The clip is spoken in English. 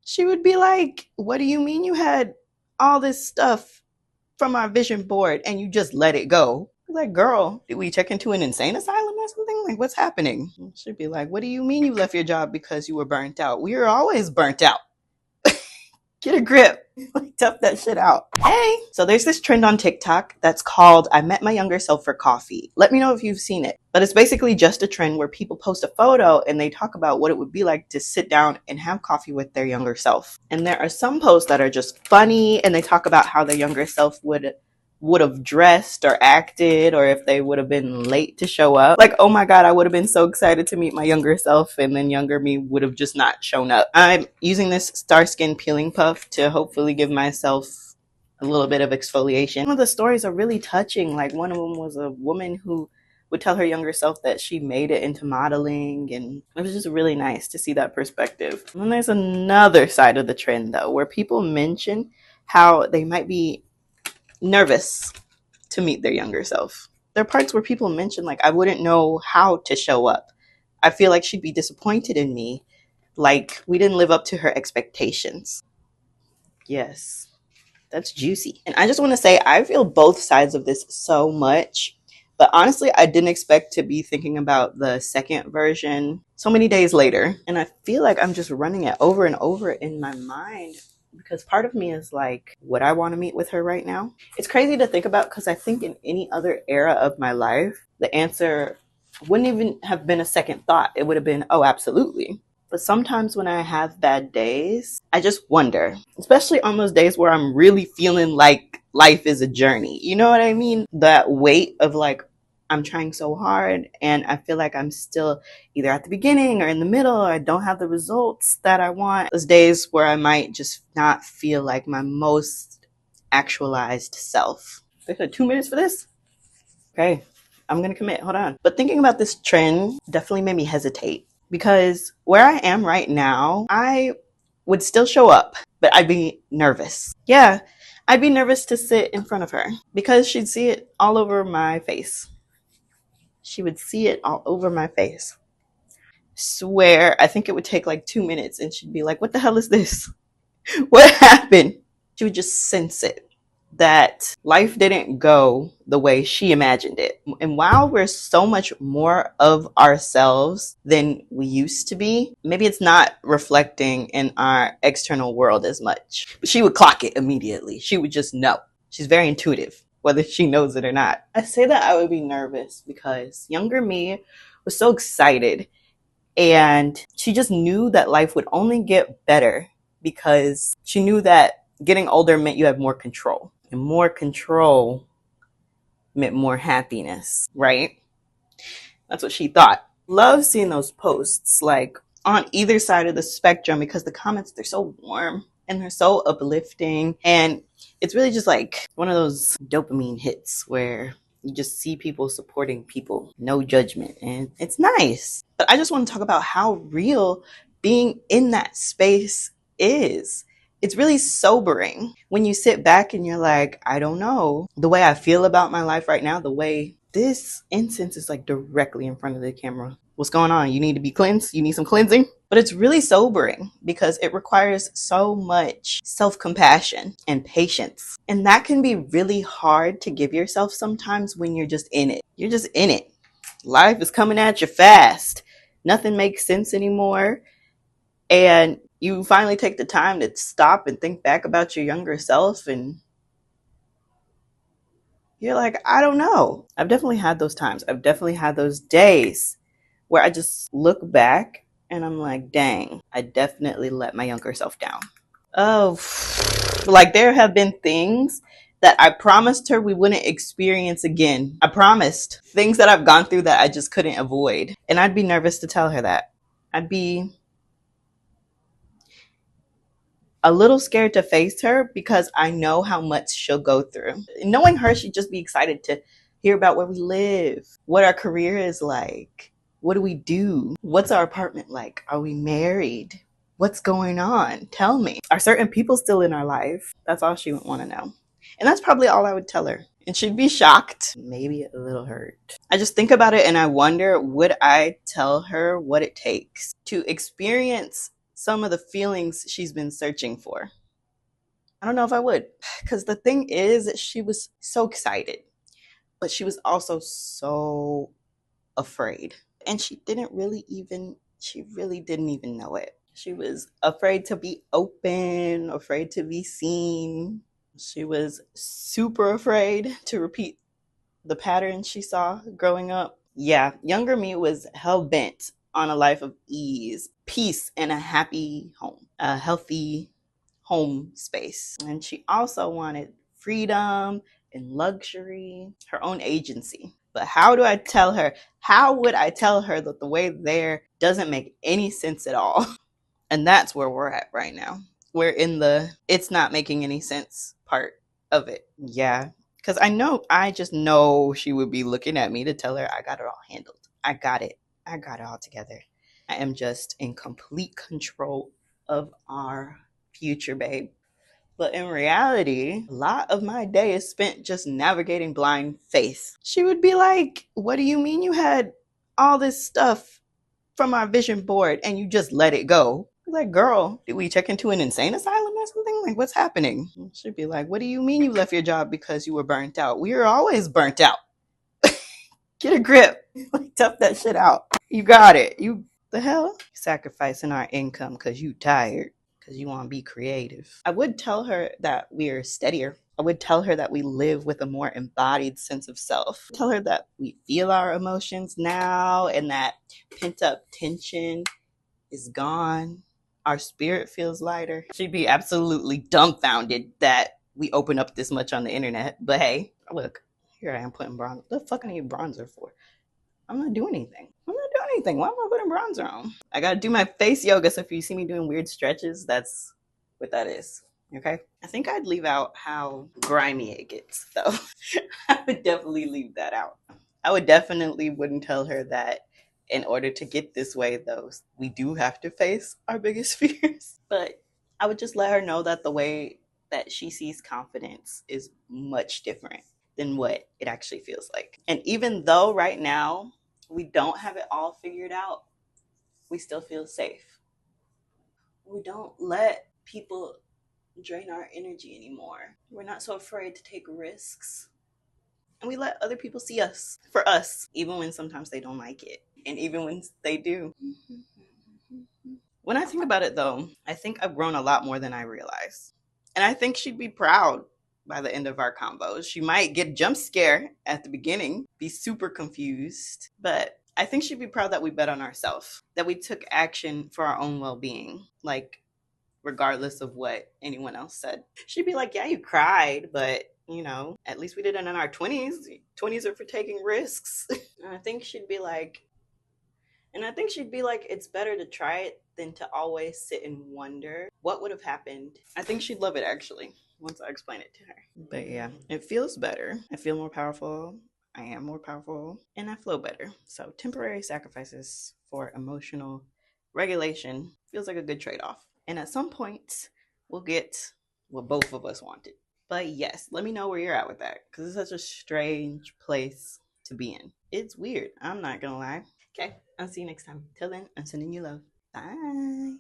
She would be like, what do you mean you had all this stuff from our vision board and you just let it go? Like, girl, did we check into an insane asylum or something? Like, what's happening? She'd be like, what do you mean you left your job because you were burnt out? We were always burnt out. Get a grip. Like, tough that shit out. Hey. So there's this trend on TikTok that's called I Met My Younger Self for Coffee. Let me know if you've seen it. But it's basically just a trend where people post a photo and they talk about what it would be like to sit down and have coffee with their younger self. And there are some posts that are just funny and they talk about how their younger self would have dressed or acted, or if they would have been late to show up. Like, oh my God, I would have been so excited to meet my younger self, and then younger me would have just not shown up. I'm using this Starskin peeling puff to hopefully give myself a little bit of exfoliation. Some of the stories are really touching. Like, one of them was a woman who would tell her younger self that she made it into modeling, and it was just really nice to see that perspective. And then there's another side of the trend, though, where people mention how they might be nervous to meet their younger self. There are parts where people mention, like, I wouldn't know how to show up. I feel like she'd be disappointed in me. Like, we didn't live up to her expectations. Yes, that's juicy. And I just want to say, I feel both sides of this so much. But honestly, I didn't expect to be thinking about the second version so many days later. And I feel like I'm just running it over and over in my mind, because part of me is like, would I want to meet with her right now? It's crazy to think about, because I think in any other era of my life, the answer wouldn't even have been a second thought. It would have been, oh, absolutely. But sometimes when I have bad days, I just wonder, especially on those days where I'm really feeling like life is a journey. You know what I mean? That weight of like, I'm trying so hard and I feel like I'm still either at the beginning or in the middle, or I don't have the results that I want. Those days where I might just not feel like my most actualized self. There's 2 minutes for this? Okay, I'm gonna commit, hold on. But thinking about this trend definitely made me hesitate, because where I am right now, I would still show up, but I'd be nervous. Yeah, I'd be nervous to sit in front of her because she'd see it all over my face. She would see it all over my face. Swear, I think it would take like 2 minutes and she'd be like, what the hell is this? What happened? She would just sense it, that life didn't go the way she imagined it. And while we're so much more of ourselves than we used to be, maybe it's not reflecting in our external world as much. But she would clock it immediately. She would just know. She's very intuitive, whether she knows it or not. I say that I would be nervous because younger me was so excited, and she just knew that life would only get better because she knew that getting older meant you have more control, and more control meant more happiness, right? That's what she thought. Love seeing those posts like on either side of the spectrum, because the comments, they're so warm and they're so uplifting, and it's really just like one of those dopamine hits where you just see people supporting people, no judgment, and it's nice. But I just want to talk about how real being in that space is. It's really sobering when you sit back and you're like, I don't know. The way I feel about my life right now, the way this incense is like directly in front of the camera. What's going on? You need to be cleansed? You need some cleansing? But it's really sobering because it requires so much self-compassion and patience. And that can be really hard to give yourself sometimes when you're just in it. You're just in it. Life is coming at you fast. Nothing makes sense anymore. And you finally take the time to stop and think back about your younger self, and you're like, I don't know. I've definitely had those times. I've definitely had those days where I just look back and I'm like, dang, I definitely let my younger self down. Oh, like there have been things that I promised her we wouldn't experience again. I promised things that I've gone through that I just couldn't avoid. And I'd be nervous to tell her that. I'd be a little scared to face her because I know how much she'll go through. Knowing her, she'd just be excited to hear about where we live, what our career is like, what do we do, what's our apartment like, are we married, what's going on, tell me. Are certain people still in our life? That's all she would want to know. And that's probably all I would tell her. And she'd be shocked, maybe a little hurt. I just think about it and I wonder, would I tell her what it takes to experience some of the feelings she's been searching for. I don't know if I would. Because the thing is, she was so excited, but she was also so afraid. And she really didn't even know it. She was afraid to be open, afraid to be seen. She was super afraid to repeat the patterns she saw growing up. Yeah, younger me was hell bent on a life of ease, peace, and a happy home, a healthy home space. And she also wanted freedom and luxury, her own agency. But how do I tell her? How would I tell her that the way there doesn't make any sense at all? And that's where we're at right now. We're in the it's not making any sense part of it. Yeah. Because I just know she would be looking at me to tell her I got it all handled. I got it. I got it all together. I am just in complete control of our future, babe. But in reality, a lot of my day is spent just navigating blind faith. She would be like, what do you mean you had all this stuff from our vision board and you just let it go? Like, girl, did we check into an insane asylum or something? Like, what's happening? She'd be like, what do you mean you left your job because you were burnt out? We were always burnt out. Get a grip. Like, tough that shit out. You got it. You, the hell? Sacrificing our income because you tired, because you want to be creative. I would tell her that we're steadier. I would tell her that we live with a more embodied sense of self. Tell her that we feel our emotions now and that pent up tension is gone. Our spirit feels lighter. She'd be absolutely dumbfounded that we open up this much on the internet. But hey, look, here I am putting bronzer. What the fuck I need bronzer for? I'm not doing anything. Why am I putting bronzer on? I gotta do my face yoga, so if you see me doing weird stretches, that's what that is. Okay? I think I'd leave out how grimy it gets, though. I would definitely leave that out. I would definitely wouldn't tell her that in order to get this way, though, we do have to face our biggest fears. But I would just let her know that the way that she sees confidence is much different than what it actually feels like. And even though right now we don't have it all figured out, we still feel safe. We don't let people drain our energy anymore. We're not so afraid to take risks. And we let other people see us for us, even when sometimes they don't like it. And even when they do. When I think about it, though, I think I've grown a lot more than I realize. And I think she'd be proud by the end of our combos. She might get a jump scare at the beginning, be super confused, but I think she'd be proud that we bet on ourselves, that we took action for our own well-being, like regardless of what anyone else said. She'd be like, yeah, you cried, but at least we did it in our 20s. 20s are for taking risks. And I think she'd be like, it's better to try it than to always sit and wonder what would have happened. I think she'd love it, actually, once I explain it to her. But yeah, it feels better. I feel more powerful. I am more powerful. And I flow better. So temporary sacrifices for emotional regulation feels like a good trade-off. And at some point, we'll get what both of us wanted. But yes, let me know where you're at with that, because it's such a strange place to be in. It's weird. I'm not going to lie. Okay, I'll see you next time. Till then, I'm sending you love. Bye.